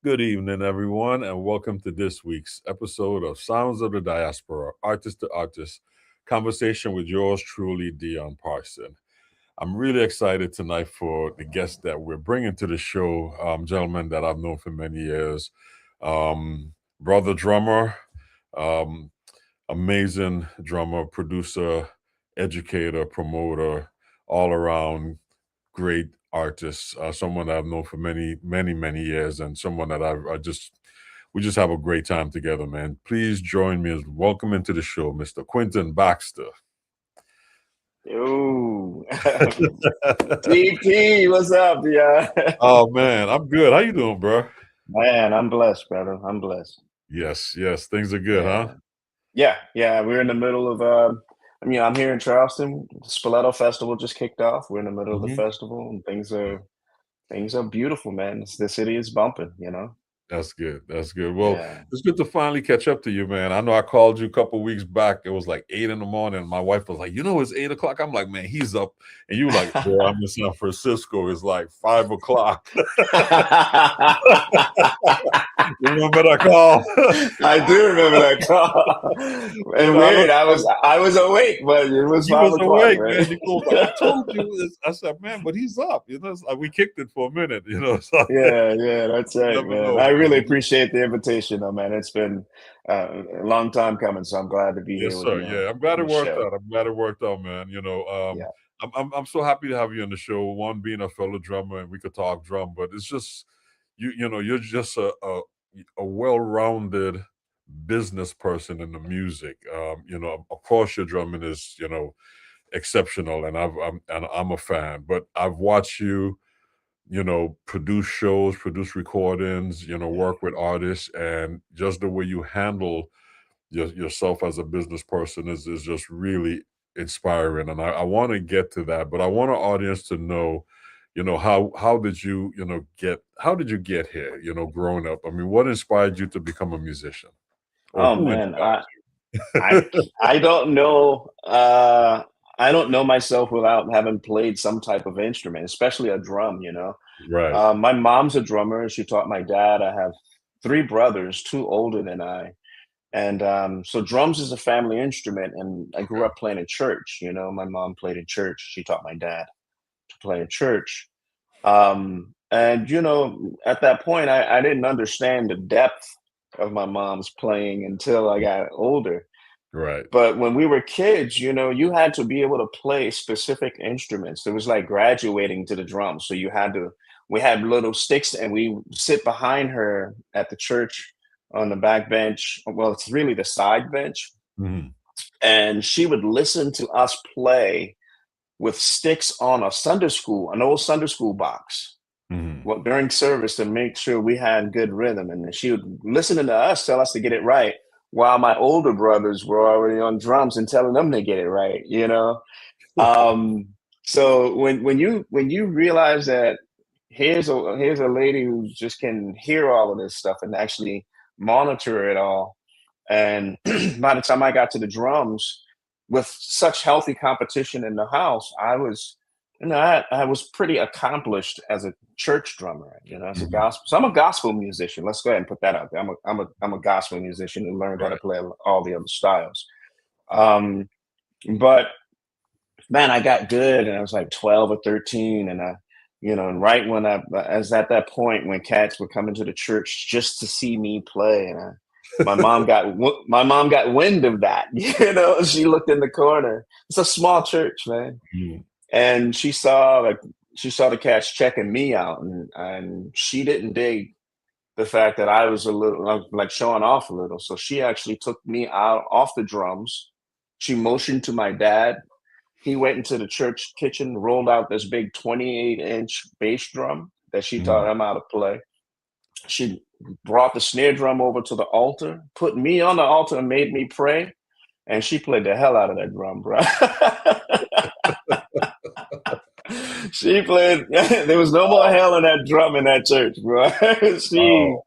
Good evening, everyone, and welcome to this week's episode of Sounds of the Diaspora, Artist to Artist, conversation with yours truly, Dion Parson. I'm really excited tonight for the guest that we're bringing to the show, gentleman that I've known for many years, brother drummer, um, amazing drummer, producer, educator, promoter, all around great artist, someone that I've known for many, many, many years, and someone that we just have a great time together, man. Please join me as welcome into the show, Mr. Quentin Baxter. Yo, DP, what's up, yeah? Oh man, I'm good. How you doing, bro? Man, I'm blessed, brother. I'm blessed. Yes, things are good, huh? Yeah. We're in the middle of I'm here in Charleston. The Spoleto Festival just kicked off. We're in the middle of the Mhm. festival, and things are beautiful, man. The city is bumping. That's good. That's good. Well, Yeah. it's good to finally catch up to you, man. I know I called you a couple weeks back. It was like 8 in the morning. My wife was like, it's 8 o'clock. I'm like, man, he's up. And you were like, bro, I'm in San Francisco. It's like 5 o'clock. Remember that call? I do remember that call. And weird, I was awake, but it was He 5 was o'clock, awake, man. man. He goes, like, I told you. I said, man, but he's up. It's like we kicked it for a minute, So Yeah, that's right, never man. know, I really man. appreciate the invitation, though, man. It's been a long time coming, so I'm glad to be Yes, here with sir. you Yeah, I'm glad on it the worked show. out. I'm glad it worked out, man. Yeah. I'm so happy to have you on the show. One, being a fellow drummer, and we could talk drum, but it's just you're just a well-rounded business person in the music. Of course, your drumming is exceptional, and I'm a fan. But I've watched you, produce shows, produce recordings, work with artists, and just the way you handle yourself as a business person is just really inspiring. And I want to get to that, but I want our audience to know, how did you, how did you get here, growing up? I mean, what inspired you to become a musician? Or Oh who man, inspired I you? I don't know. I don't know myself without having played some type of instrument, especially a drum. Right. My mom's a drummer, and she taught my dad. I have three brothers, two older than I. And so drums is a family instrument, and I grew Okay. up playing in church. My mom played in church. She taught my dad to play in church. And at that point, I didn't understand the depth of my mom's playing until I got older. Right. But when we were kids, you had to be able to play specific instruments. It was like graduating to the drums. So we had little sticks, and we sit behind her at the church on the back bench. Well, it's really the side bench. Mhm. And she would listen to us play with sticks on an old Sunday school box. Mhm. Well, during service to make sure we had good rhythm. And then she would listen to us, tell us to get it right, while my older brothers were already on drums and telling them to get it right. Um, so when you realize that here's a lady who just can hear all of this stuff and actually monitor it all, and by the time I got to the drums, with such healthy competition in the house, I was pretty accomplished as a church drummer, as a Mhm. gospel. So I'm a gospel musician. Let's go ahead and put that out there. I'm a gospel musician who learned how to Right. play all the other styles. Um, but man, I got good, and I was like 12 or 13, and and right when I was at that point when cats were coming to the church just to see me play, and my mom got wind of that. She looked in the corner. It's a small church, man, Mhm. and she saw the cats checking me out, and she didn't dig the fact that I was a little like showing off a little. So she actually took me out off the drums. She motioned to my dad. He went into the church kitchen, rolled out this big 28-inch bass drum that she taught Mhm. him how to play. She brought the snare drum over to the altar, put me on the altar, and made me pray. And she played the hell out of that drum, bro. She played. There was no more Wow. hell in that drum in that church, bro. she Wow.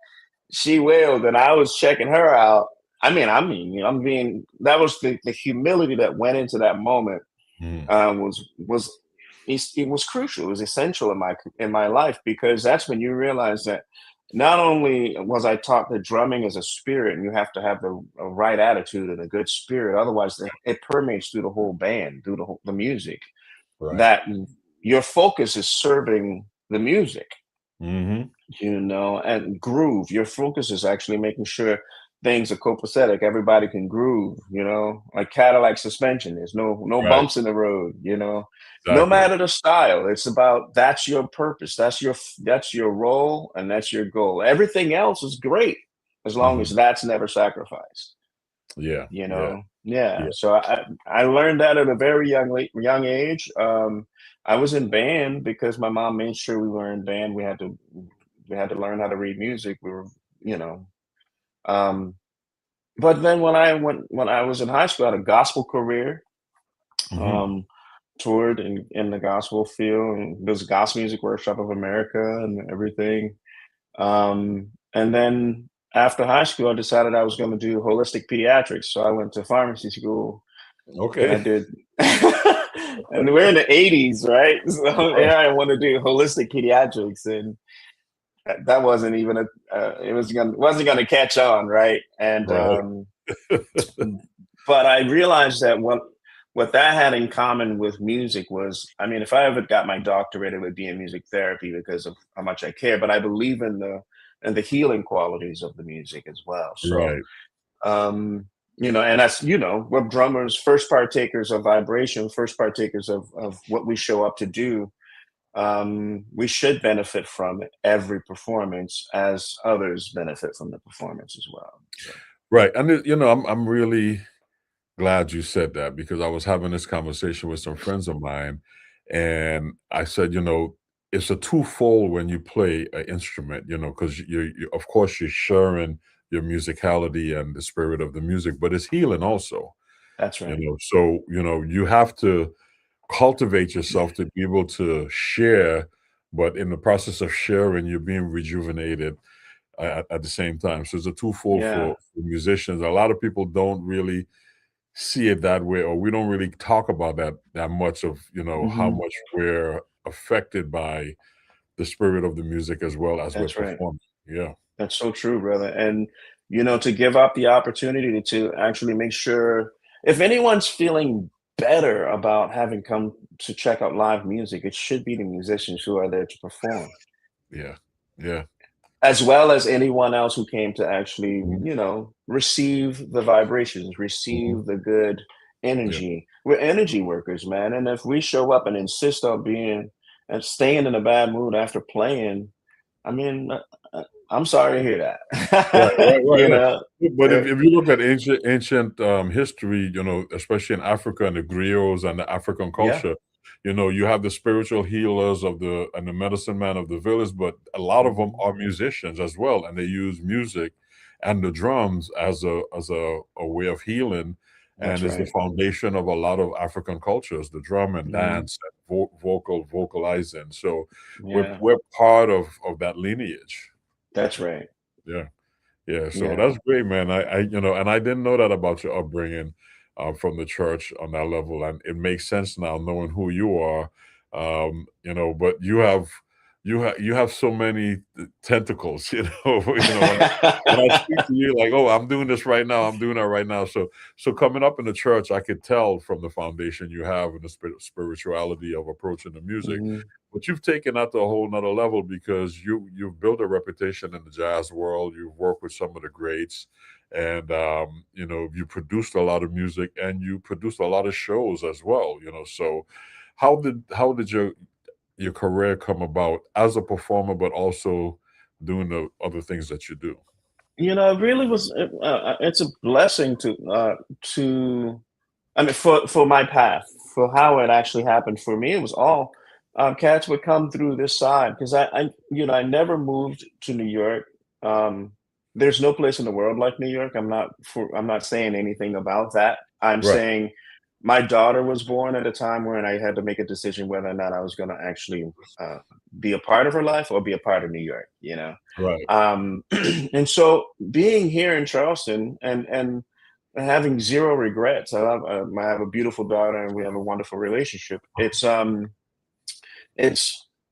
she wailed, and I was checking her out. I'm being. That was the humility that went into that moment. Mhm. Was it was crucial. It was essential in my life, because that's when you realize that not only was I taught that drumming is a spirit and you have to have a right attitude and a good spirit, otherwise it permeates through the whole band, through the music, Right. that your focus is serving the music, Mm-hmm. and groove. Your focus is actually making sure things are copacetic. Everybody can groove, like Cadillac suspension. There's no Right. bumps in the road, no Exactly. matter the style. It's about, that's your purpose. That's your role and that's your goal. Everything else is great as long Mm-hmm. as that's never sacrificed. Yeah. Yeah. Yeah. Yeah. So I learned that at a very young age. I was in band because my mom made sure we were in band. We had to learn how to read music. We were, you know. Um, but then when I was in high school, I had a gospel career. Mm-hmm. Um, toured in the gospel field, and there's Gospel Music Workshop of America and everything. And then after high school, I decided I was going to do holistic pediatrics. So I went to pharmacy school and I Okay. did. And we're in the 80s, right? So Right. here I want to do holistic pediatrics, and that wasn't even it wasn't gonna catch on, right? And Right. but I realized that what that had in common with music was, I mean, if I ever got my doctorate, it would be in music therapy because of how much I care. But I believe in the healing qualities of the music as well. So Right. um, and that's, we're drummers, first partakers of vibration, first partakers of what we show up to do. We should benefit from every performance as others benefit from the performance as well. So, Right. And I'm really glad you said that because I was having this conversation with some friends of mine, and I said, it's a twofold when you play an instrument, because you of course you're sharing your musicality and the spirit of the music, but it's healing also, that's right. So you have to cultivate yourself to be able to share, but in the process of sharing, you're being rejuvenated at the same time. So it's a twofold Yeah. for musicians. A lot of people don't really see it that way, or we don't really talk about that much of, how Hmm. much we're affected by the spirit of the music as well as we're That's right. performing. Yeah. That's so true, brother. And to give up the opportunity to actually make sure, if anyone's feeling better about having come to check out live music, it should be the musicians who are there to perform, Yeah. Yeah. as well as anyone else who came to actually, Mhm. receive the vibrations, Mhm. receive the good Yeah. energy. We're energy workers, man. And if we show up and insist on being and staying in a bad mood after playing, I mean, I'm sorry to hear Right, that. right, right. No, but Uh, if you look at ancient history, especially in Africa and the griots and the African yeah, culture, you have the spiritual healers and the medicine man of the village, but a lot of them mhm, are musicians as well, and they use music and the drums as a way of healing, that's and is the right. foundation of a lot of African cultures, the drum and Mhm, dance and vocalizing. So we're yeah, we're part of that lineage. that's right. Yeah. Yeah, so Yeah. that's great, man. And I didn't know that about your upbringing from the church on that level, and it makes sense now knowing who you are. But you have so many tentacles, when I speak to you, like, oh, I'm doing this right now, I'm doing that right now. So coming up in the church, I could tell from the foundation you have and the spirituality of approaching the music. Mhm, But you've taken that to a whole nother level because you've built a reputation in the jazz world. You've worked with some of the greats, and you produced a lot of music and you produced a lot of shows as well. So how did your career come about as a performer, but also doing the other things that you do? it really was. It's a blessing to. I mean, for my path, for how it actually happened for me, it was all cats would come through this side because I never moved to New York. Um, there's no place in the world like New York. I'm not saying anything about that. I'm Right, saying my daughter was born at a time when I had to make a decision whether or not I was going to actually uh, be a part of her life or be a part of New York. right. And so being here in Charleston and having zero regrets. I have a beautiful daughter, and we have a wonderful relationship. It's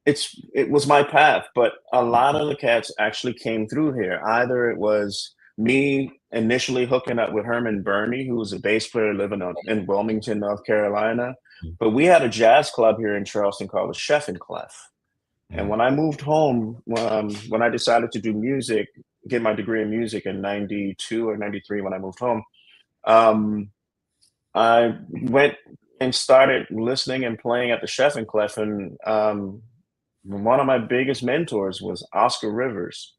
it was my path, but a lot of the cats actually came through here. Either it was me initially hooking up with Herman Burney, who was a bass player living in Wilmington, North Carolina. But we had a jazz club here in Charleston called the Chef and Clef. And when I moved home, when I decided to do music, get my degree in music in 92 or 93 when I moved home, I went and started listening and playing at the Chef and Clef. And one of my biggest mentors was Oscar Rivers,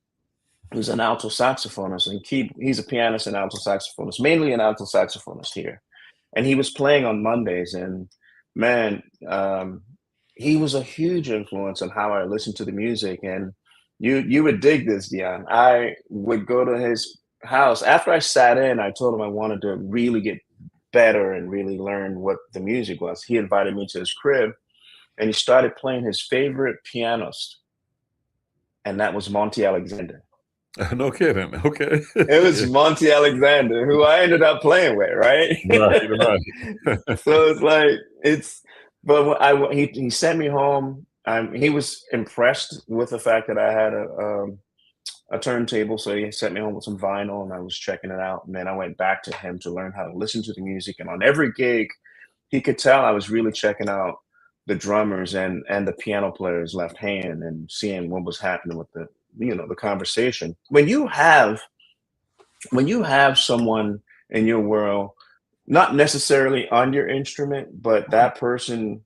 who's an alto saxophonist, and he's a pianist and alto saxophonist, mainly an alto saxophonist here. And he was playing on Mondays, and man, he was a huge influence on how I listened to the music. And you would dig this, Dion. I would go to his house after I sat in. I told him I wanted to really get better and really learn what the music was. He invited me to his crib, and he started playing his favorite pianist, and that was Monty Alexander. No kidding. Okay. It was Monty Alexander, who I ended up playing with, right? Right. So it's like, but he sent me home. He was impressed with the fact that I had a turntable, so he sent me home with some vinyl, and I was checking it out. And then I went back to him to learn how to listen to the music. And on every gig, he could tell I was really checking out the drummers and the piano player's left hand and seeing what was happening with the conversation. When you have someone in your world, not necessarily on your instrument, but that person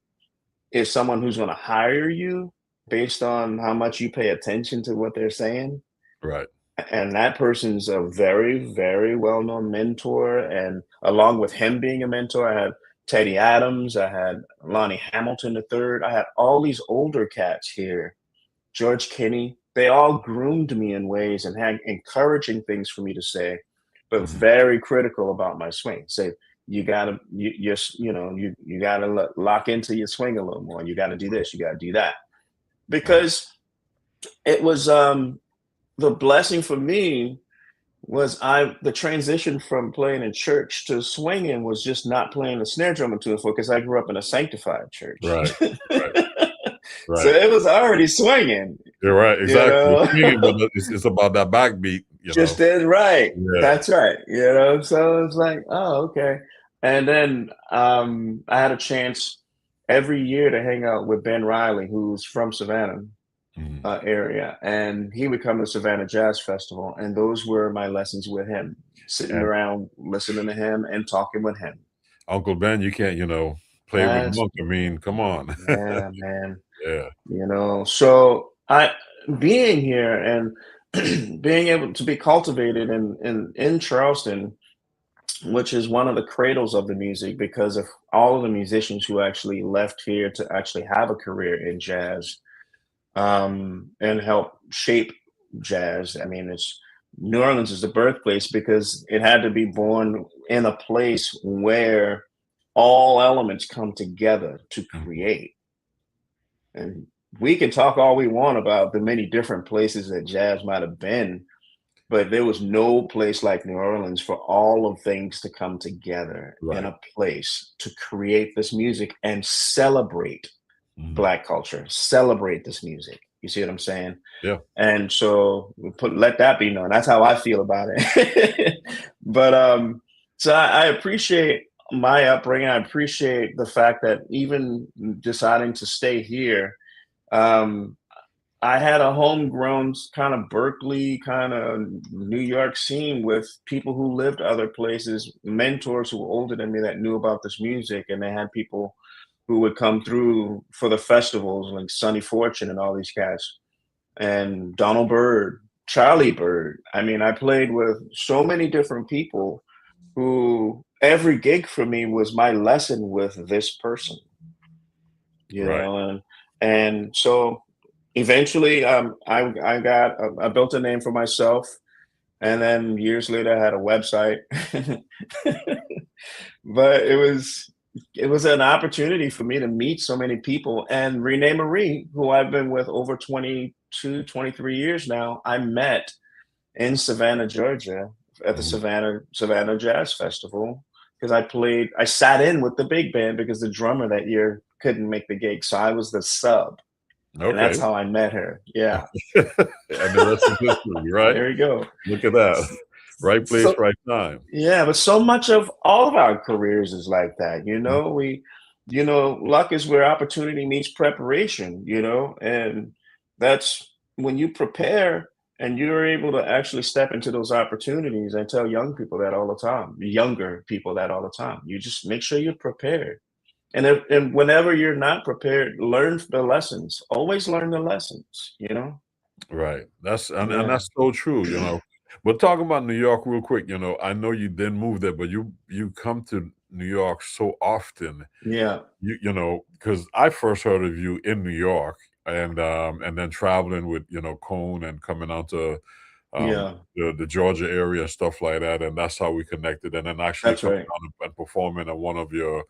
is someone who's going to hire you based on how much you pay attention to what they're saying. Right. And that person's a very, very well-known mentor. And along with him being a mentor, I had Teddy Adams, I had Lonnie Hamilton III, I had all these older cats here, George Kinney. They all groomed me in ways and had encouraging things for me to say, but very critical about my swing. Say, you gotta lock into your swing a little more. You gotta do this, you gotta do that. Because it was the blessing for me was the transition from playing in church to swinging was just not playing the snare drum into it, because I grew up in a sanctified church. Right. Right. So it was already swinging. You're right. Exactly. You know? It's about that backbeat. Just is right. Yeah. That's right. So it's like, oh, okay. And then I had a chance every year to hang out with Ben Riley, who's from Savannah area, and he would come to Savannah Jazz Festival, and those were my lessons with him, sitting around listening to him and talking with him. Uncle Ben, you can't, play with Monk. I mean, come on. Yeah, man. Yeah. So being here and being able to be cultivated in Charleston, which is one of the cradles of the music, because of all of the musicians who actually left here to actually have a career in jazz, and help shape jazz. I mean, New Orleans is the birthplace because it had to be born in a place where all elements come together to create. And we can talk all we want about the many different places that jazz might have been, but there was no place like New Orleans for all of things to come together in a place to create this music and celebrate Black culture, celebrate this music. You see what I'm saying? Yeah. And so let that be known. That's how I feel about it. But so I appreciate my upbringing. I appreciate the fact that even deciding to stay here, I had a homegrown kind of Berkeley, kind of New York scene with people who lived other places, mentors who were older than me that knew about this music, and they had people who would come through for the festivals, like Sonny Fortune and all these guys, and Donald Byrd, Charlie Byrd. I mean, I played with so many different people who every gig for me was my lesson with this person, you know? And so eventually I built a name for myself. And then years later, I had a website, but it was an opportunity for me to meet so many people. And René Marie, who I've been with over 22, 23 years now, I met in Savannah, Georgia at the Savannah Jazz Festival, because I sat in with the big band because the drummer that year couldn't make the gig. So I was the sub. And that's Okay. how I met her. Yeah. And the rest is history, right? There you go. Look at that. Right place, So right time. yeah, but so much of all of our careers is like that, Mm. luck is where opportunity meets preparation, and that's when you prepare and you're able to actually step into those opportunities. I tell young people that all the time, younger people that all the time. You just make sure you're prepared. And whenever you're not prepared, learn the lessons. Always learn the lessons. Right. And Yeah. that's so true, you know. But talking about New York real quick, you know, I know you didn't move there, but you come to New York so often. Yeah. You know, because I first heard of you in New York and then traveling with, you know, Cone and coming out to Yeah. the Georgia area and stuff like that. And that's how we connected. And then actually That's coming right. down and performing at one of your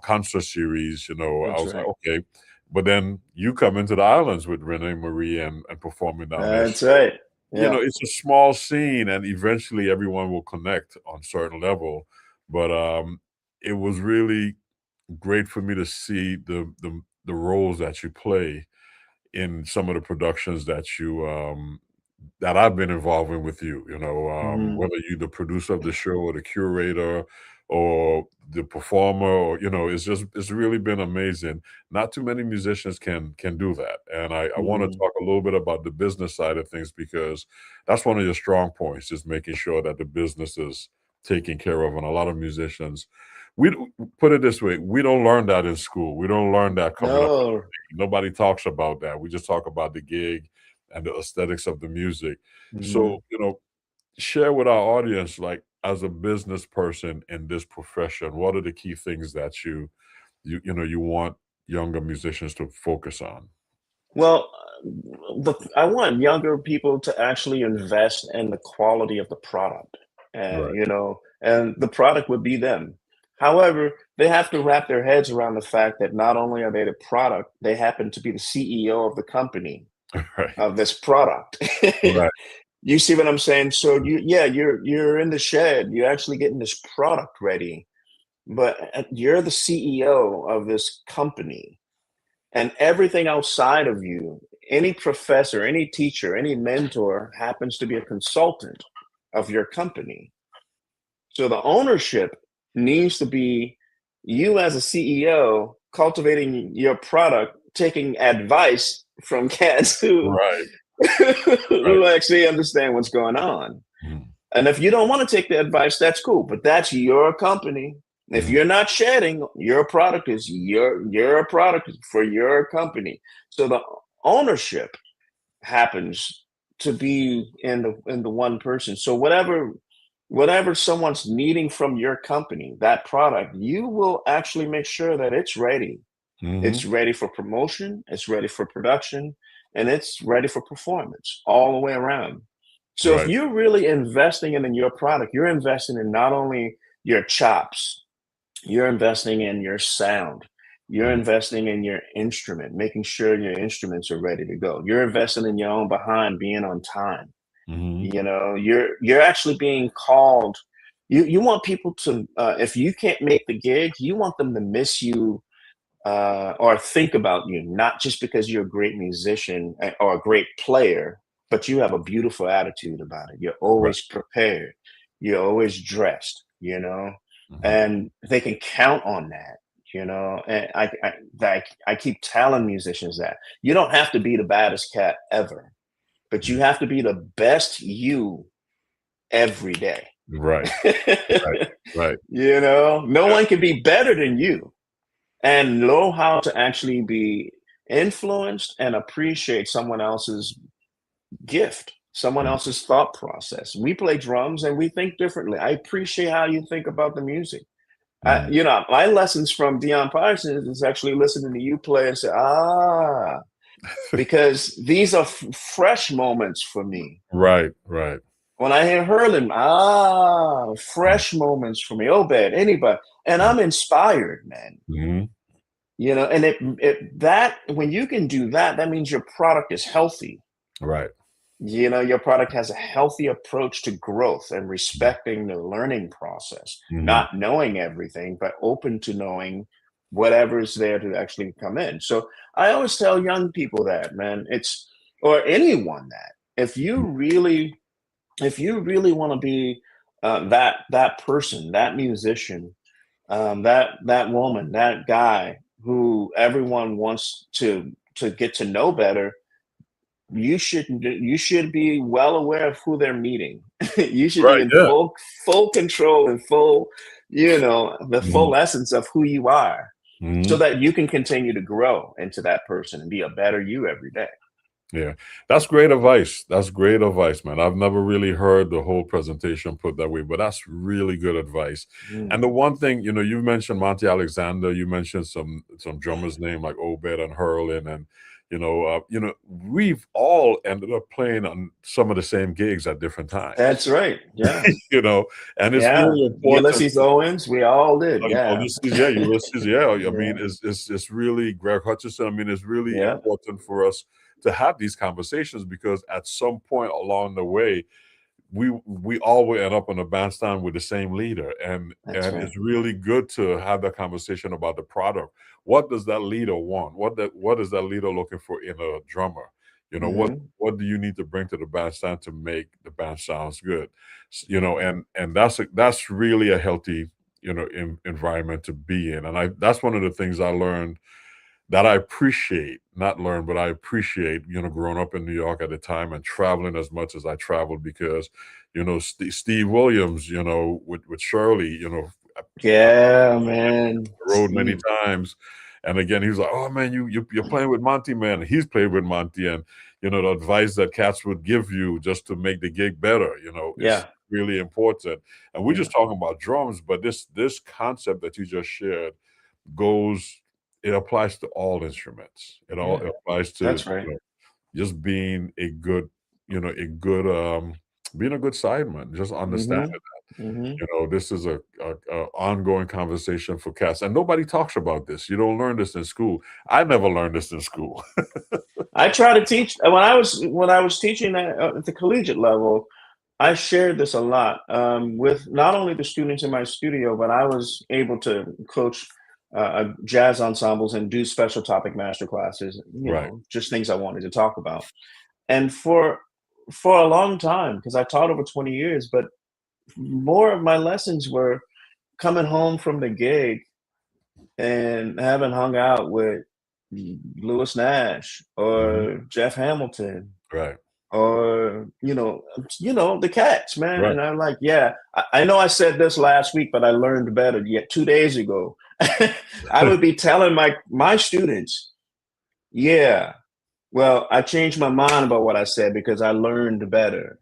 concert series, you know, I That's was like, right. okay. But then you come into the islands with René Marie and performing down there. That's right. You know, Yeah. it's a small scene and eventually everyone will connect on certain level. But it was really great for me to see the roles that you play in some of the productions that you that I've been involved in with you, you know, Mhm. whether you the producer of the show or the curator or the performer or, you know, it's really been amazing. Not too many musicians can do that. And I want to Mhm. talk a little bit about the business side of things because that's one of your strong points, is making sure that the business is taken care of. And a lot of musicians, put it this way, we don't learn that in school. We don't learn that coming up. No. Nobody talks about that. We just talk about the gig and the aesthetics of the music. So, Mhm. you know, share with our audience, like as a business person in this profession, what are the key things that you know you want younger musicians to focus on? Well, I want younger people to actually invest in the quality of the product, and Right. and the product would be them. However, they have to wrap their heads around the fact that not only are they the product, they happen to be the CEO of the company Right. of this product. Right. You see what I'm saying? So you're in the shed. You're actually getting this product ready, but you're the CEO of this company. And everything outside of you, any professor, any teacher, any mentor happens to be a consultant of your company. So the ownership needs to be you as a CEO cultivating your product, taking advice from cats who Right. Right. who actually understand what's going on. Mhm. And if you don't want to take the advice, that's cool, but that's your company. If Mhm. you're not shedding, your product is your product for your company. So the ownership happens to be in the one person. So whatever someone's needing from your company, that product, you will actually make sure that it's ready. Mhm. It's ready for promotion, it's ready for production, and it's ready for performance all the way around. So if Right. you're really investing in your product, you're investing in not only your chops, you're investing in your sound, you're Mhm. investing in your instrument, making sure your instruments are ready to go. You're investing in your own behind being on time. Mhm. You're actually being called. You want people to if you can't make the gig, you want them to miss you or think about you, not just because you're a great musician or a great player, but you have a beautiful attitude about it. You're Right. always prepared. You're always dressed, Mhm. and they can count on that. And I keep telling musicians that you don't have to be the baddest cat ever, but you Mhm. have to be the best you every day. Right. Right. Right. No Yeah. one can be better than you and know how to actually be influenced and appreciate someone else's gift, someone Mhm. else's thought process. We play drums and we think differently. I appreciate how you think about the music. Mhm. My lessons from Dion Parson is actually listening to you play and say, because these are fresh moments for me. Right. Right. When I hear Hurling, Mhm. fresh moments for me. Obed, anybody. And Mhm. I'm inspired, man. Mhm. And that when you can do that, that means your product is healthy. Right. Your product has a healthy approach to growth and Mhm. respecting the learning process, Mhm. not knowing everything, but open to knowing, whatever is there to actually come in. So I always tell young people that, man, or anyone that if you really want to be that person, that musician, that woman, that guy who everyone wants to get to know better, you should be well aware of who they're meeting. You should be in full control and full, the full essence of who you are, so that you can continue to grow into that person and be a better you every day. Yeah, that's great advice. That's great advice, man. I've never really heard the whole presentation put that way, but that's really good advice. And the one thing, you mentioned Monty Alexander, you mentioned some drummers name like Obed and Hurlin, and we've all ended up playing on some of the same gigs at different times. That's right. Yeah. And it's really important. Ulysses Owens, we all did. Yeah. Ulysses. Yeah. I mean, it's really Greg Hutchison. I mean, it's really important for us to have these conversations, because at some point along the way, we all will end up on the bandstand with the same leader, and it's really good to have that conversation about the product. What does that leader want? What is that leader looking for in a drummer? What do you need to bring to the bandstand to make the band sounds good? And that's really a healthy environment to be in. And that's one of the things I learned, that I appreciate, but I appreciate, growing up in New York at the time and traveling as much as I traveled, because, Steve Williams, with Shirley, yeah, man, rode many times. And again, he was like, oh man, you're playing with Monty, man. He's played with Monty, and, the advice that cats would give you just to make the gig better, is really important. And we're just talking about drums, but this concept that you just shared it applies to all instruments. It applies to just being a good, being a good sideman. Just understanding that. This is a ongoing conversation for cats, and nobody talks about this. You don't learn this in school. I never learned this in school. I try to teach when I was teaching at the collegiate level. I shared this a lot with not only the students in my studio, but I was able to coach jazz ensembles and do special topic master classes, just things I wanted to talk about. And for a long time, because I taught over 20 years, but more of my lessons were coming home from the gig and having hung out with Lewis Nash or Jeff Hamilton, or the cats, man. And I'm like, I know I said this last week, but I learned better. Yet 2 days ago, I would be telling my students, well, I changed my mind about what I said because I learned better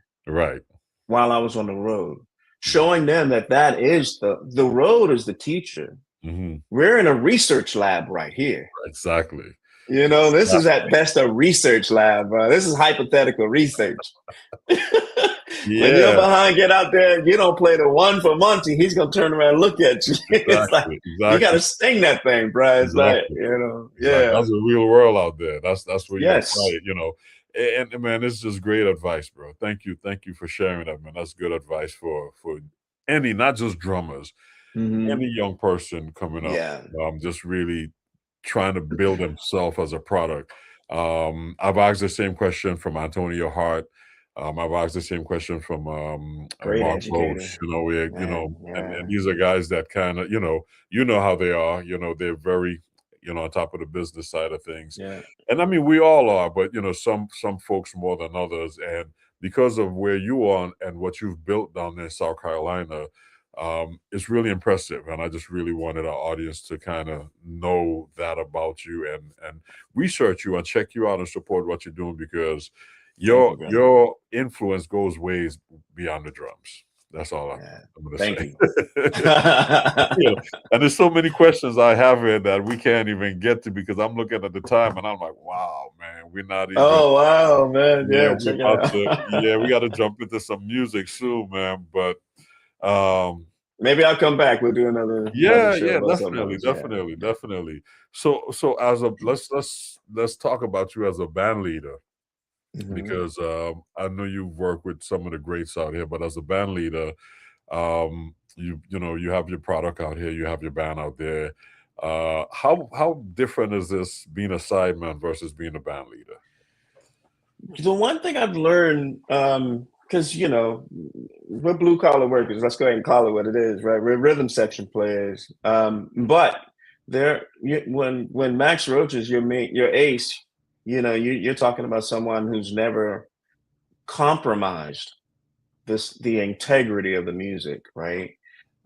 while I was on the road, showing them that is the road is the teacher. We're in a research lab right here. Exactly. This is at best a research lab. This is hypothetical research. When you're behind, get out there. You don't play the one for Monty, he's gonna turn around and look at you. It's like you gotta sting that thing, bro. It's like that's a real world out there. That's where you play it, and man, it's just great advice, bro. Thank you for sharing that, man. That's good advice for any, not just drummers, any young person coming up. Just really trying to build himself as a product. I've asked the same question from Antonio Hart. I've asked the same question from Mark Roach. And these are guys that kind of, how they are. They're very, on top of the business side of things. And I mean, we all are, but some folks more than others. And because of where you are and what you've built down there in South Carolina, it's really impressive. And I just really wanted our audience to kind of know that about you and research you and check you out and support what you're doing, because your influence goes ways beyond the drums. That's all I'm going to say. Thank you. And there's so many questions I have here that we can't even get to, because I'm looking at the time and I'm like, wow, man, we're not even. Oh, wow, man. We got to jump into some music soon, man. But maybe I'll come back. We'll do another. Definitely. So as let's talk about you as a band leader. Because I know you've worked with some of the greats out here, but as a band leader, you have your product out here, you have your band out there. How different is this being a sideman versus being a band leader? The one thing I've learned, because you know, we're blue collar workers. Let's go ahead and call it what it is, right? We're rhythm section players. But when Max Roach is your ace, you know, you're talking about someone who's never compromised the integrity of the music, right?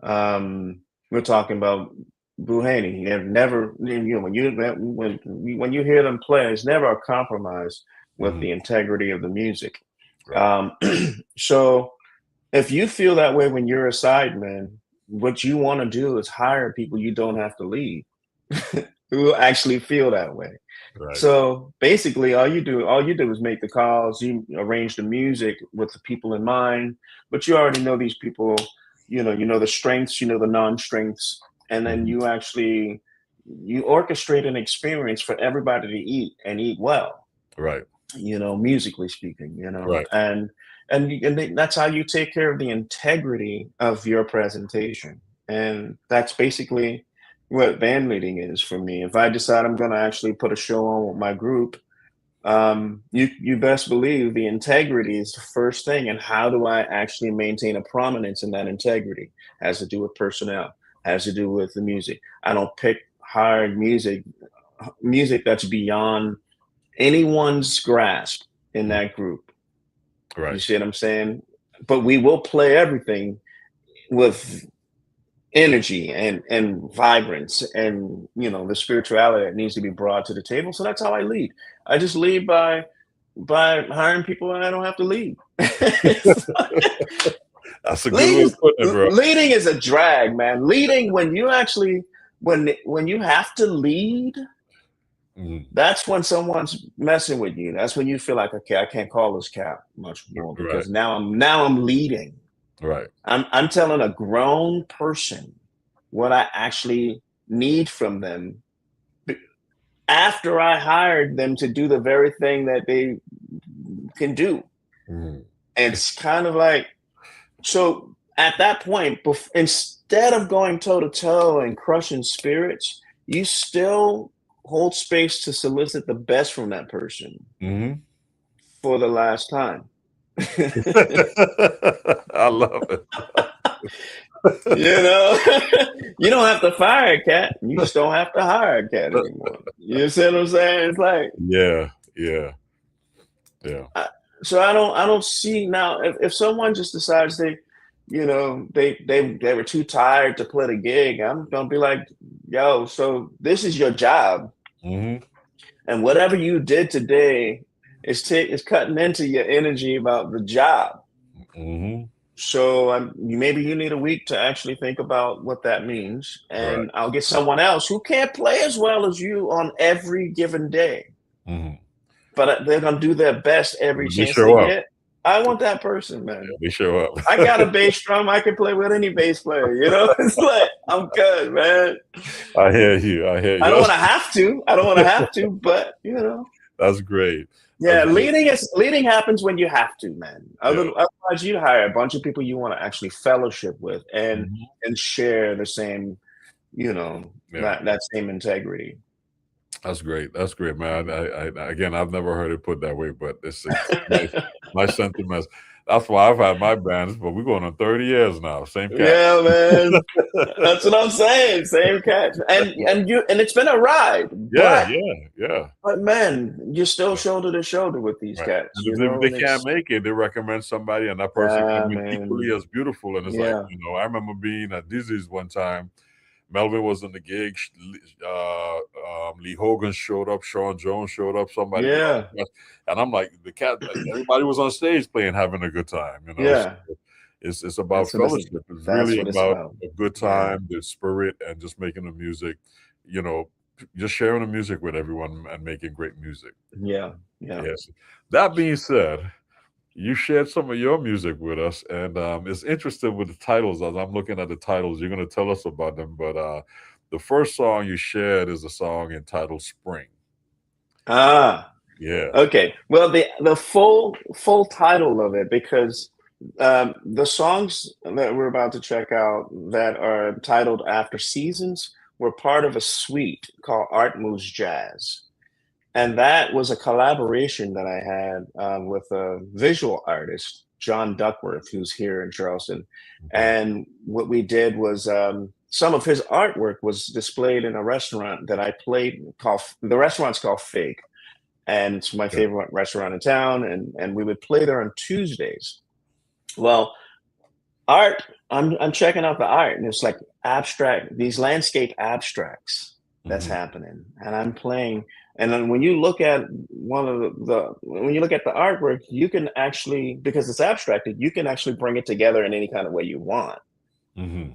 We're talking about Buhaney. He never, you know, when you hear them play, it's never a compromise with the integrity of the music. Right. So if you feel that way when you're a sideman, what you want to do is hire people you don't have to lead who actually feel that way. Right. So basically all you do is make the calls, you arrange the music with the people in mind, but you already know these people, you know the strengths, you know the non-strengths, and then you orchestrate an experience for everybody to eat and eat well. Right. You know, musically speaking, you know, right. and that's how you take care of the integrity of your presentation. And that's basically what band leading is for me. If I decide I'm going to actually put a show on with my group, you best believe the integrity is the first thing. And how do I actually maintain a prominence in that integrity? Has to do with personnel, has to do with the music. I don't pick hard music that's beyond anyone's grasp in that group. Right. You see what I'm saying? But we will play everything with energy and vibrance and, you know, the spirituality that needs to be brought to the table. So that's how I lead. I just lead by hiring people and I don't have to lead. That's a good way of putting it, bro. Leading is a drag, man. Leading when you actually when you have to lead, that's when someone's messing with you. That's when you feel like, okay, I can't call this cat much more because now I'm leading. Right. I'm telling a grown person what I actually need from them after I hired them to do the very thing that they can do. And it's kind of like, so at that point, instead of going toe to toe and crushing spirits, you still hold space to solicit the best from that person for the last time. I love it. You know, you don't have to fire a cat. You just don't have to hire a cat anymore. You see what I'm saying? It's like, yeah. So I don't see now if someone just decides they were too tired to play the gig, I'm gonna be like, yo, so this is your job, and whatever you did today is cutting into your energy about the job. So maybe you need a week to actually think about what that means, and I'll get someone else who can't play as well as you on every given day, but they're gonna do their best every chance they get. I want that person, man. They show up. I got a bass drum. I can play with any bass player. You know, it's like I'm good, man. I hear you. I don't want to have to. But you know, that's great. Yeah, leading happens when you have to, man. Otherwise, you hire a bunch of people you want to actually fellowship with and share the same, you know, that same integrity. That's great. That's great, man. Again, I've never heard it put that way, but it's my sentiments. That's why I've had my bands, but we're going on 30 years now. Same cat. Yeah, man. That's what I'm saying. Same cat. And it's been a ride. Yeah. But man, you're still shoulder to shoulder with these cats. If they can't make it, they recommend somebody, and that person can be equally as beautiful. And it's like, you know, I remember being at Dizzy's one time. Melvin was in the gig. Lee Hogan showed up. Sean Jones showed up. Somebody. Yeah. And I'm like, everybody was on stage playing, having a good time. You know. Yeah. So it's about fellowship. It's really about a good time, the spirit, and just making the music. You know, just sharing the music with everyone and making great music. Yeah. Yes. That being said, you shared some of your music with us, and it's interesting with the titles. As I'm looking at the titles, you're going to tell us about them. But the first song you shared is a song entitled "Spring." Yeah. Okay. Well, the full title of it, because the songs that we're about to check out that are titled after seasons were part of a suite called Art Moves Jazz. And that was a collaboration that I had with a visual artist, John Duckworth, who's here in Charleston. And what we did was some of his artwork was displayed in a restaurant that I played called, the restaurant's called Fig. And it's my favorite restaurant in town. And we would play there on Tuesdays. Well, art, I'm checking out the art, and it's like abstract, these landscape abstracts that's happening. And I'm playing. And then when you look at when you look at the artwork, you can actually, because it's abstracted, you can actually bring it together in any kind of way you want.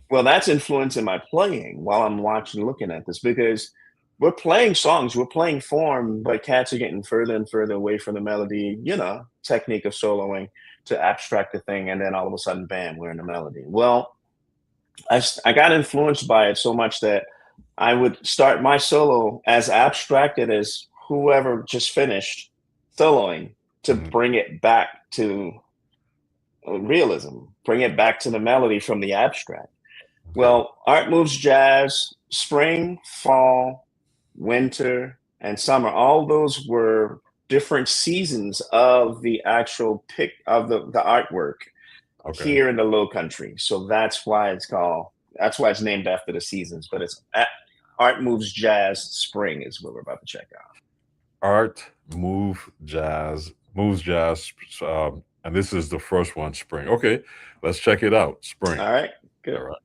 Well, that's influencing my playing while I'm looking at this, because we're playing songs, we're playing form, but cats are getting further and further away from the melody, technique of soloing to abstract the thing. And then all of a sudden, bam, we're in the melody. Well, I got influenced by it so much that I would start my solo as abstracted as whoever just finished soloing to bring it back to realism, bring it back to the melody from the abstract. Well, Art Moves Jazz, spring, fall, winter, and summer, all those were different seasons of the actual of the artwork here in the Low Country. So that's why it's named after the seasons, but it's Art Moves Jazz Spring is what we're about to check out. Art Moves Jazz, and this is the first one, Spring. Okay, let's check it out. Spring. All right, good. All right.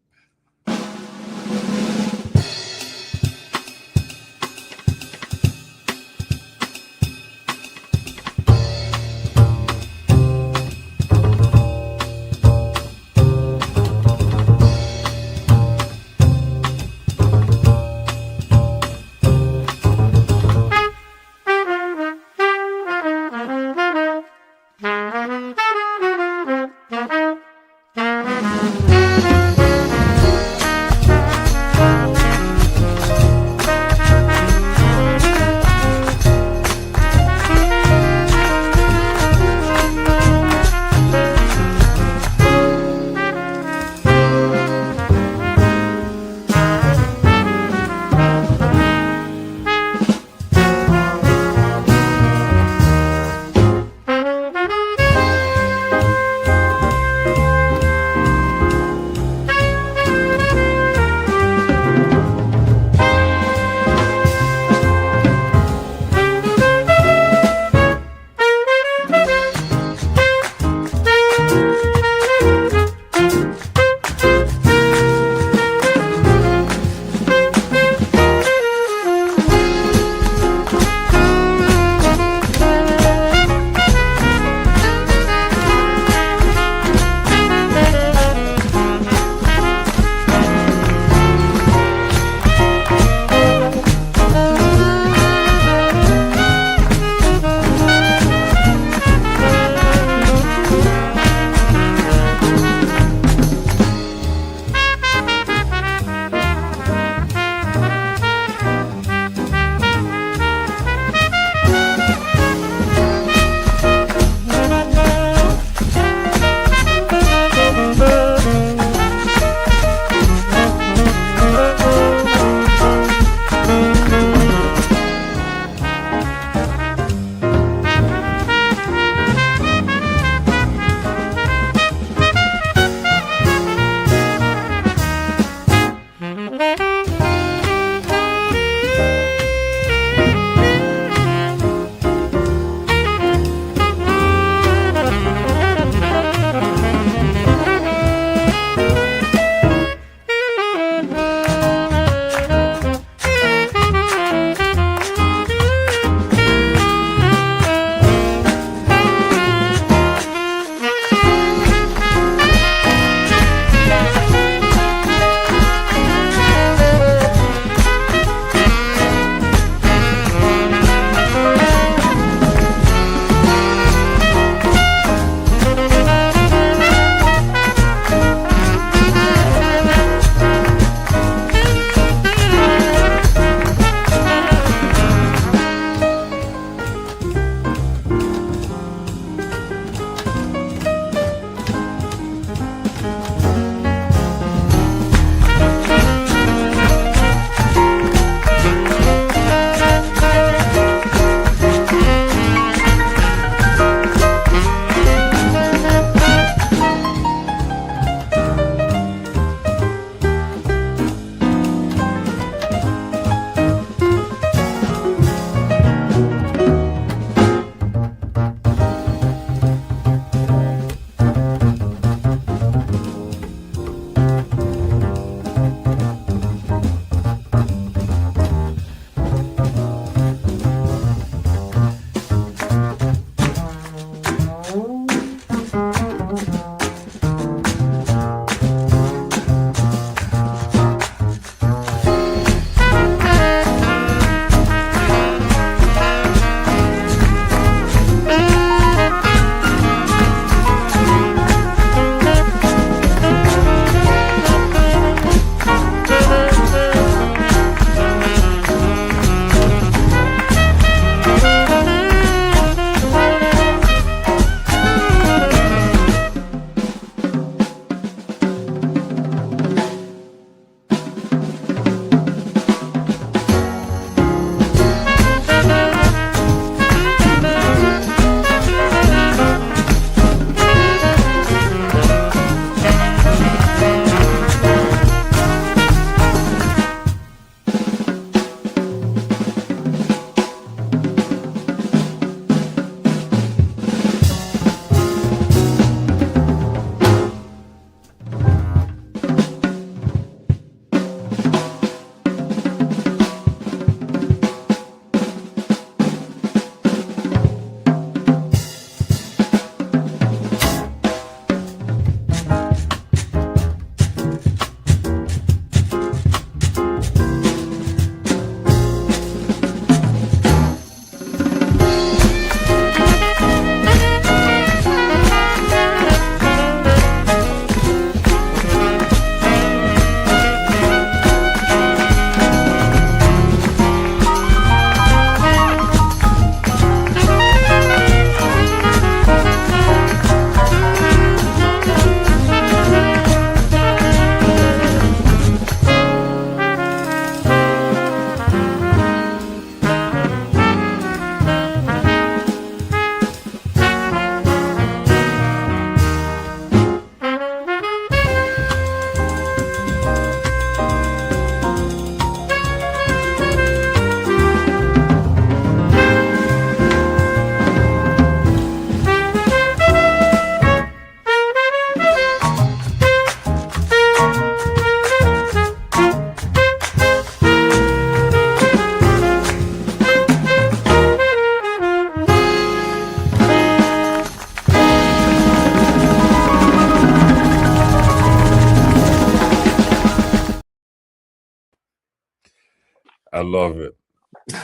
I love it.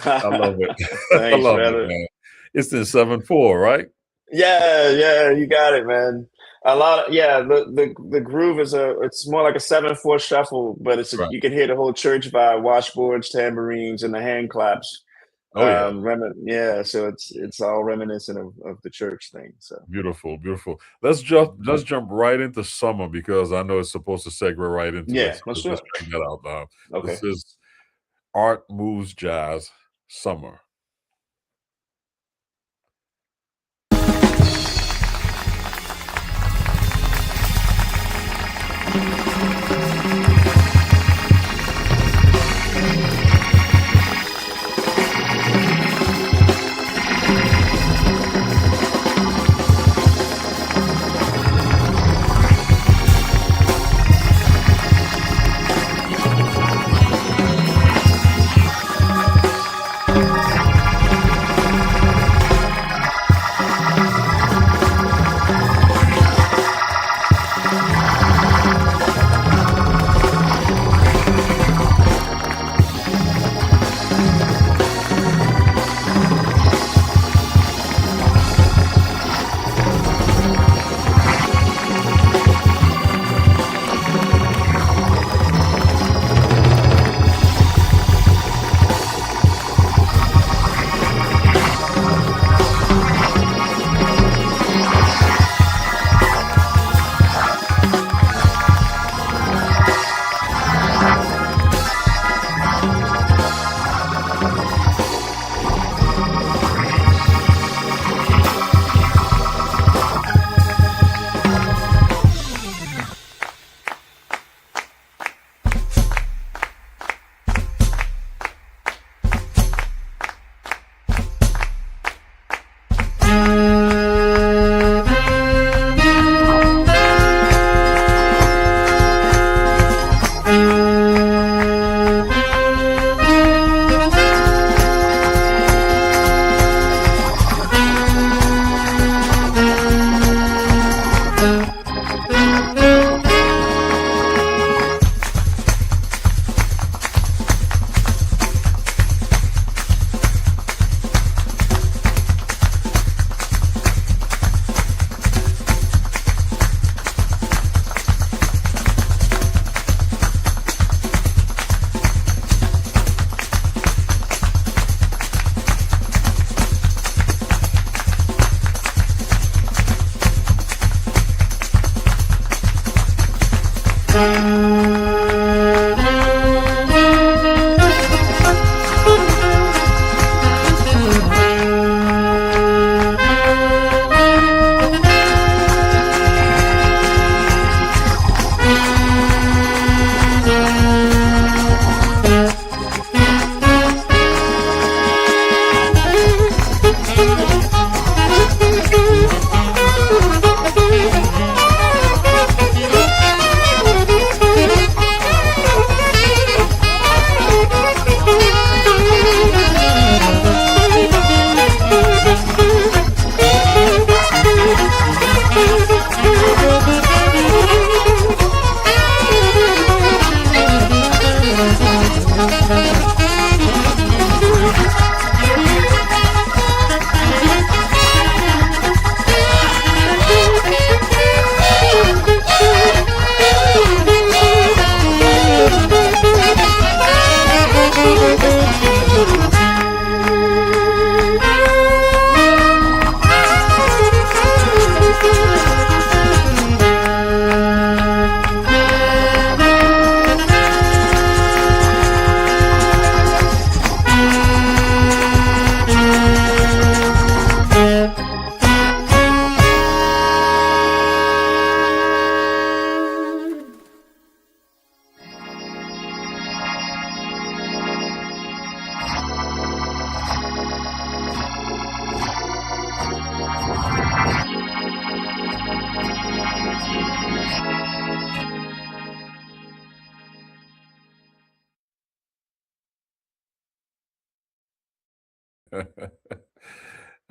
I love it. I Thanks, love brother. it, man. It's in 7/4, right? Yeah, you got it, man. A lot of the groove is it's more like a 7/4 shuffle, but Right. you can hear the whole church vibe, washboards, tambourines, and the hand claps. Oh yeah. So it's all reminiscent of the church thing. So Beautiful, beautiful. Let's jump right into summer because I know it's supposed to segue right into yeah, this. let's do Let's it. check that out now. Okay. This is Art Moves Jazz Summer.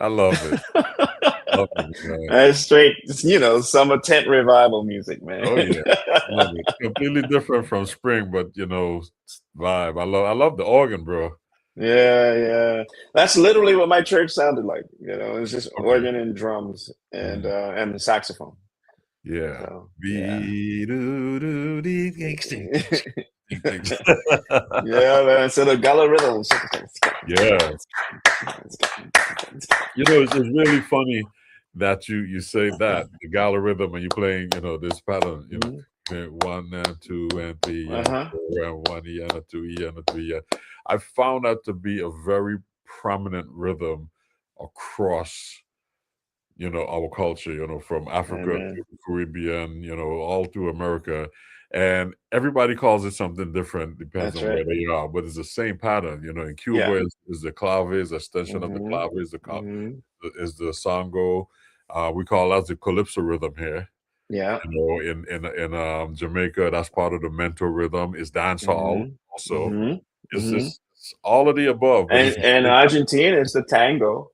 I love it. Love it, man. That's straight, summer tent revival music, man. Oh yeah, love it. Completely different from spring, but vibe. I love the organ, bro. Yeah. That's literally what my church sounded like. It's just Okay. organ and drums and the saxophone. Yeah. So, yeah, man. So the Gullah rhythms. Yeah. It's really funny that you say that the Gullah rhythm and you're playing, this pattern, 1 and 2 and 3 and 4 and 1 E and a 2 E and a 3 E. I found that to be a very prominent rhythm across, our culture, from Africa to the Caribbean, all through America. And everybody calls it something different, depends on where they are, but it's the same pattern. In Cuba is the claves, extension of the claves, is the sango. We call that the calypso rhythm here. Yeah. In Jamaica, that's part of the mento rhythm. Is dancehall also. It's all of the above. And Argentina is the tango.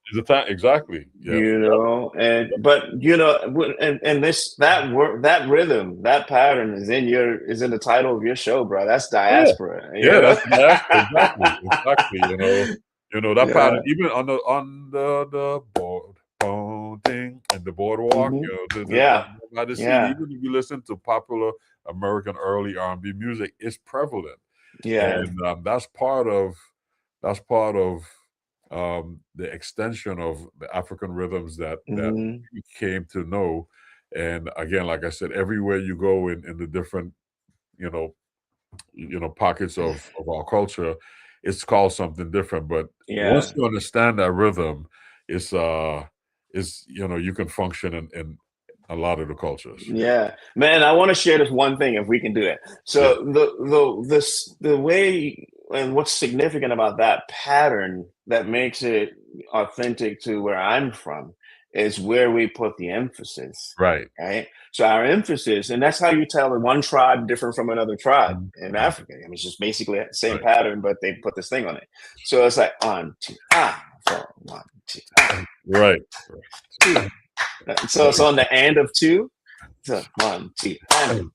Exactly. Yeah. And that rhythm, that pattern is in the title of your show, bro. That's Diaspora. Yeah, that's Diaspora. Exactly. That pattern, even on the board, thing and the boardwalk. By the sea, even if you listen to popular American early R&B music, it's prevalent. Yeah, and that's part of the extension of the African rhythms that we came to know. And again, like I said, everywhere you go in the different pockets of our culture, it's called something different. But once you understand that rhythm, it's you can function in a lot of the cultures. Yeah, man, I want to share this one thing if we can do it. So the way and what's significant about that pattern that makes it authentic to where I'm from is where we put the emphasis. Right. So our emphasis, and that's how you tell one tribe different from another tribe in Africa. I mean, it's just basically the same pattern, but they put this thing on it. So it's like 1, 2, 4, 1, 2, Right. So it's on the and of 2. So 1, 2, and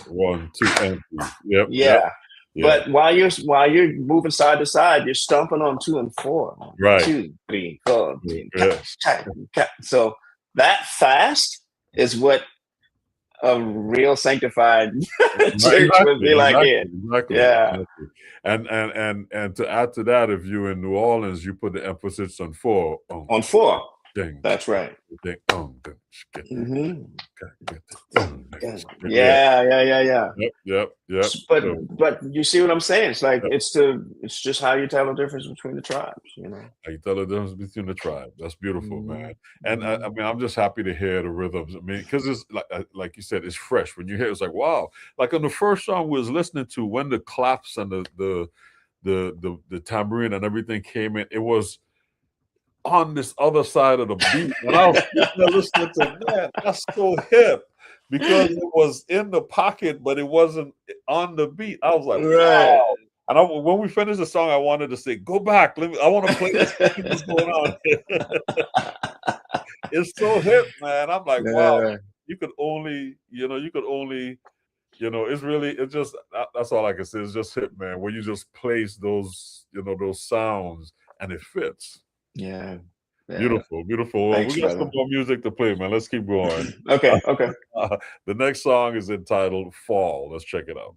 1, 2, and 3. Yep. But while you're moving side to side, you're stomping on 2 and 4. 1, 2, 3, 4. So that fast is what a real sanctified church would be like. Exactly. And to add to that, if you're in New Orleans, you put the emphasis on 4. On 4. That's right. Yeah. Yep. But you see what I'm saying? It's like it's just how you tell the difference between the tribes. How you tell the difference between the tribes. That's beautiful, man. And I mean, I'm just happy to hear the rhythms. I mean, because it's like you said, it's fresh. When you hear it, it's like, wow. Like on the first song we was listening to, when the claps and the tambourine and everything came in, it was on this other side of the beat. And I was listening to, man, that's so hip, because it was in the pocket, but it wasn't on the beat. I was like, wow. And when we finished the song, I wanted to say, go back. I want to play this. What's going on? It's so hip, man. I'm like, wow. You could only, it's just, that's all I can say. It's just hip, man. When you just place those, those sounds and it fits. Yeah. Beautiful. Thanks, we got some more music to play, man. Let's keep going. Okay. The next song is entitled Fall. Let's check it out.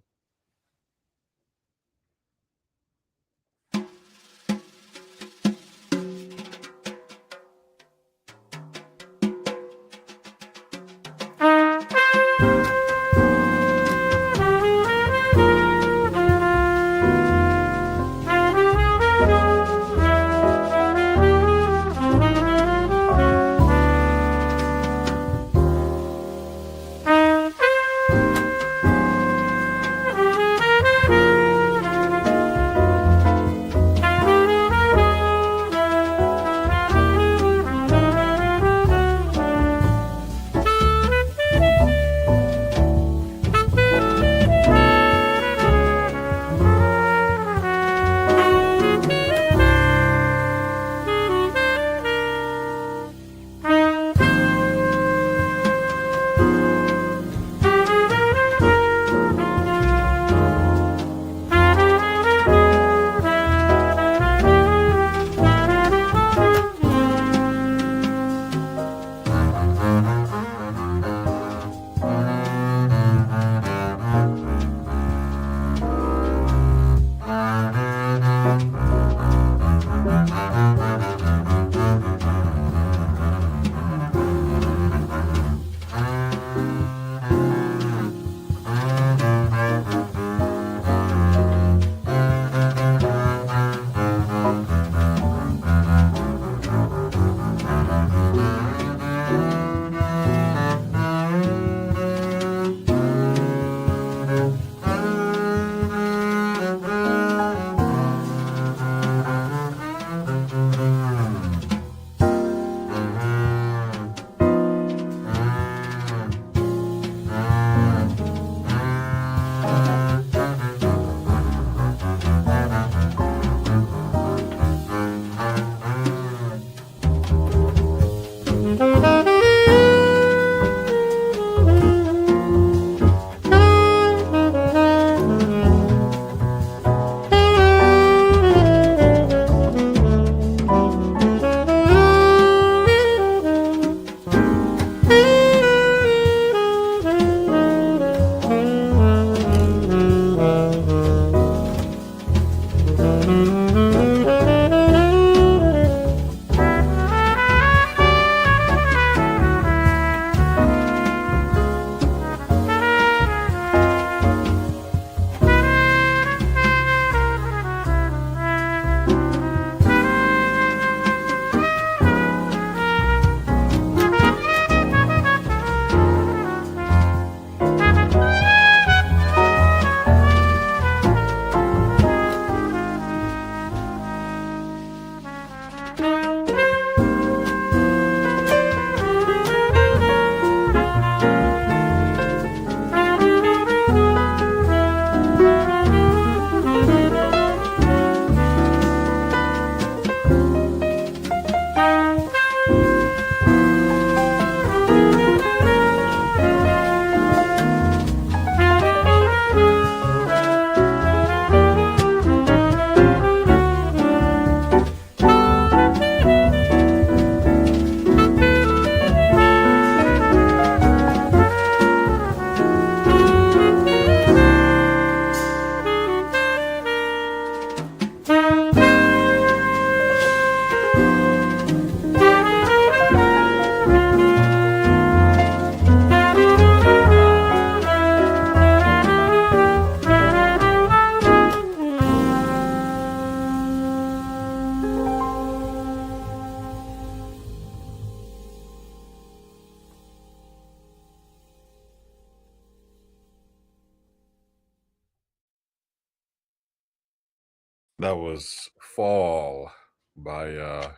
That was Fall by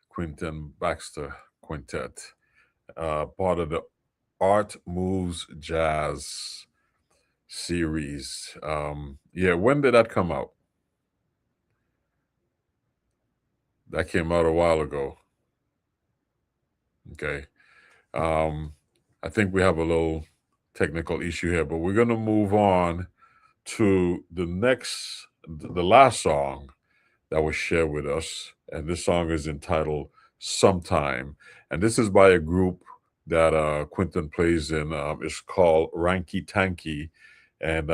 Quentin Baxter Quintet, part of the Art Moves Jazz series. Yeah, when did that come out? That came out a while ago. Okay. I think we have a little technical issue here, but we're going to move on to the last song that was shared with us. And this song is entitled Sometime. And this is by a group that Quentin plays in. It's called RANKY TANKY. And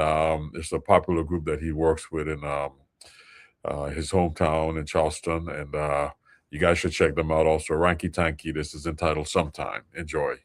it's a popular group that he works with in his hometown in Charleston. And you guys should check them out also. RANKY TANKY. This is entitled Sometime. Enjoy.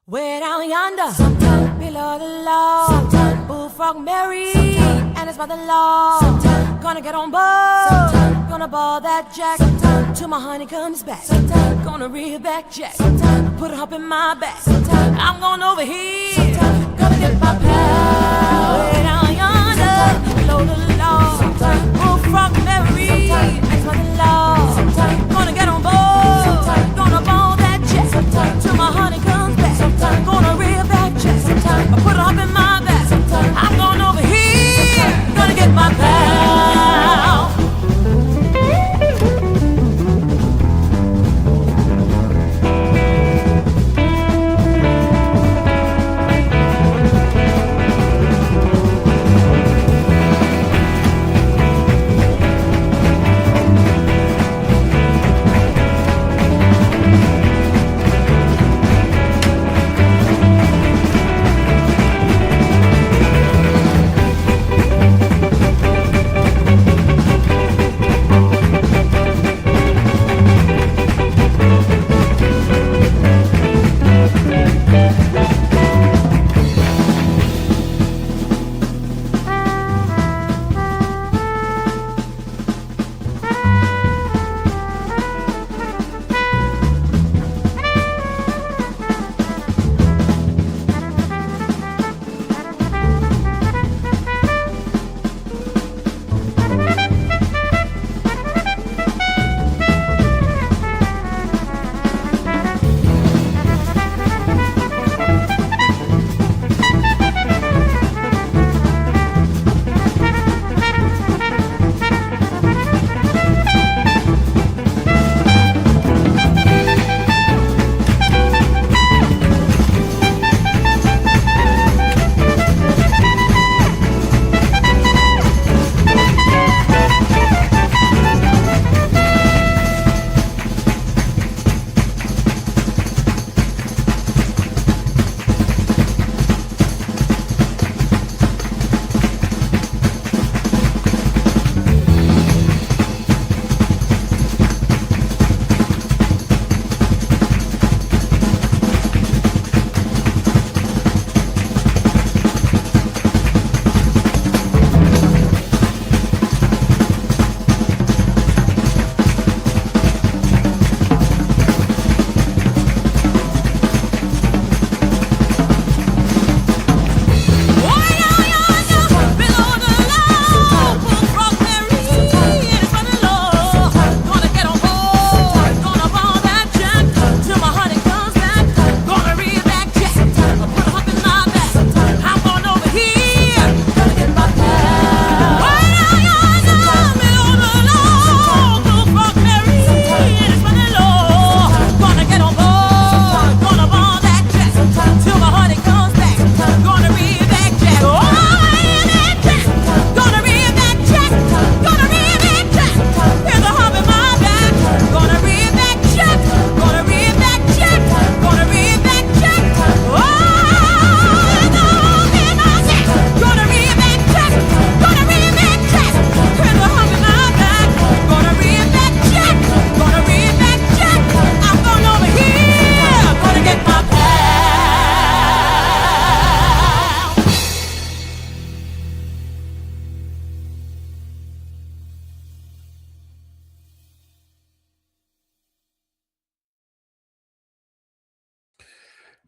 Way down yonder, sometime below the law, sometime bullfrog Mary, and his mother-in-law, sometime gonna get on board, sometime gonna ball that jack, sometime till my honey comes back, sometime gonna reel back jack, sometime put a hump in my back, sometime I'm going over here, sometime gonna get my pal. Way down yonder, below the law, sometime bullfrog Mary, and his mother-in-law, sometime gonna get on board, sometime gonna ball that jack, sometime till my honey comes back. I'm gonna reel back jack. I put it up in my back. I'm going over here. Gonna get my pal.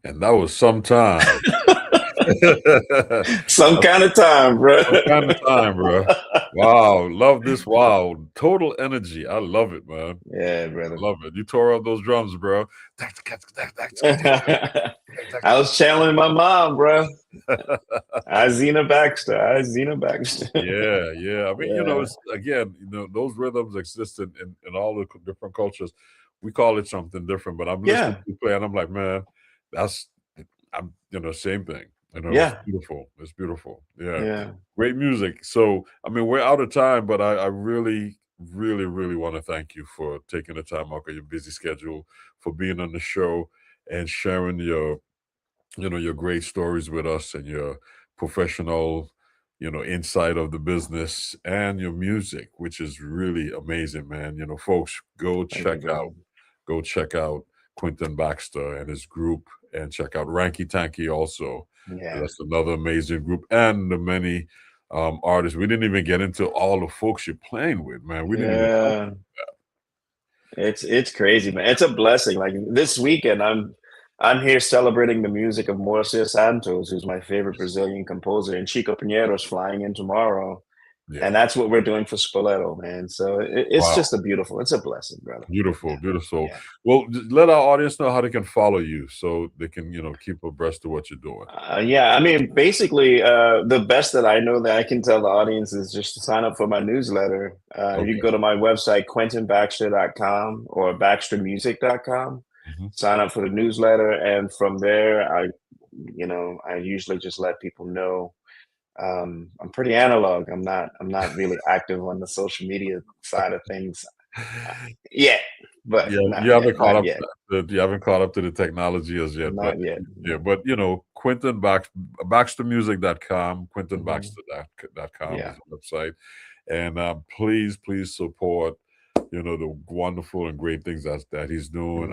And that was Sometime Some kind of time, bro. Some kind of time, bro. Wow, love this. Wow, total energy. I love it, man. Yeah, brother. Love it. You tore out those drums, bro. I was channeling my mom, bro. Zena Baxter. Yeah, yeah. I mean, you know, Yeah. it's, again, you know, those rhythms exist in all the different cultures. We call it something different, but I'm listening to you play and I'm like, man, I'm, you know, same thing. You know, Yeah. it's beautiful. It's beautiful. Yeah. Yeah. Great music. So, I mean, we're out of time, but I really, really, really want to thank you for taking the time out of your busy schedule, for being on the show and sharing your, you know, your great stories with us and your professional, you know, insight of the business and your music, which is really amazing, man. You know, folks, go check out Quentin Baxter and his group, and check out RANKY TANKY also. Yeah. That's another amazing group, and the many artists. We didn't even get into all the folks you're playing with, man. We didn't even It's crazy, man. It's a blessing. Like this weekend, I'm here celebrating the music of Moacir Santos, who's my favorite Brazilian composer, and Chico Pinheiro's flying in tomorrow. Yeah. And that's what we're doing for Spoleto, man. So it's just it's a blessing, brother. Beautiful, beautiful. Yeah. Well, let our audience know how they can follow you so they can, you know, keep abreast of what you're doing. Yeah, I mean, basically, the best that I know that I can tell the audience is just to sign up for my newsletter. You can go to my website, quentinbaxter.com or baxtermusic.com. Sign up for the newsletter, and from there, I usually just let people know. I'm pretty analog. I'm not really active on the social media side of things yet. But you haven't caught up. You haven't caught up to the technology as yet. Not yet. Yeah, but you know, baxtermusic.com, quentinbaxter.com is the website, and please support, you know, the wonderful and great things that he's doing.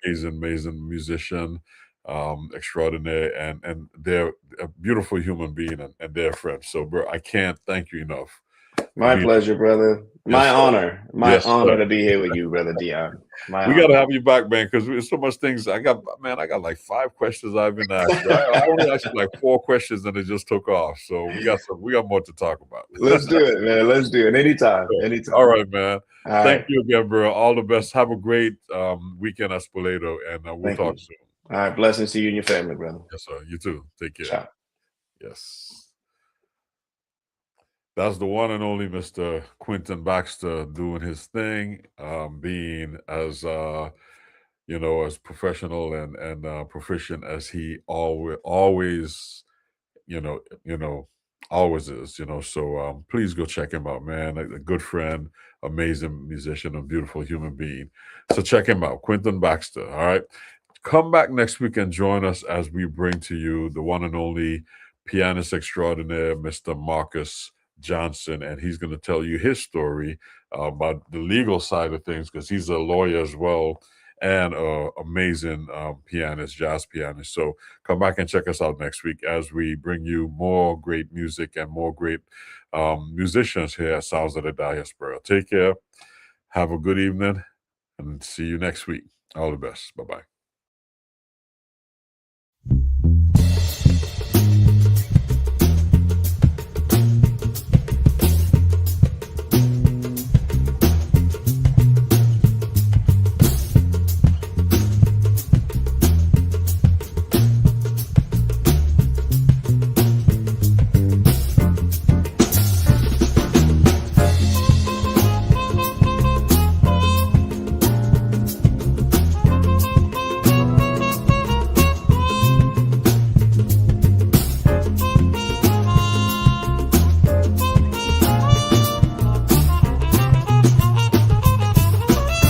Amazing musician, extraordinary, and they're a beautiful human being and they're friends. So, bro, I can't thank you enough. My pleasure, brother. My honor. My honor to be here with you, brother Dion. We got to have you back, man, because there's so much things. I got like 5 questions I've been asked. I only asked you like 4 questions and it just took off. So we got more to talk about. Let's do it, man. Let's do it. Anytime. All right, man. All Thank you again, bro. All the best. Have a great weekend at Spoleto, and we'll talk soon. All right. Blessings to you and your family, brother. Yes, sir. You too. Take care. Ciao. Yes. That's the one and only Mr. Quentin Baxter doing his thing, being as you know, as professional and proficient as he always always is, you know. So please go check him out, man. A good friend, amazing musician, a beautiful human being. So check him out, Quentin Baxter. All right. Come back next week and join us as we bring to you the one and only pianist extraordinaire, Mr. Marcus Johnson, and he's going to tell you his story about the legal side of things, because he's a lawyer as well and amazing pianist, jazz pianist. So come back and check us out next week as we bring you more great music and more great musicians here at Sounds of the Diaspora. Take care. Have a good evening and see you next week. All the best. Bye-bye.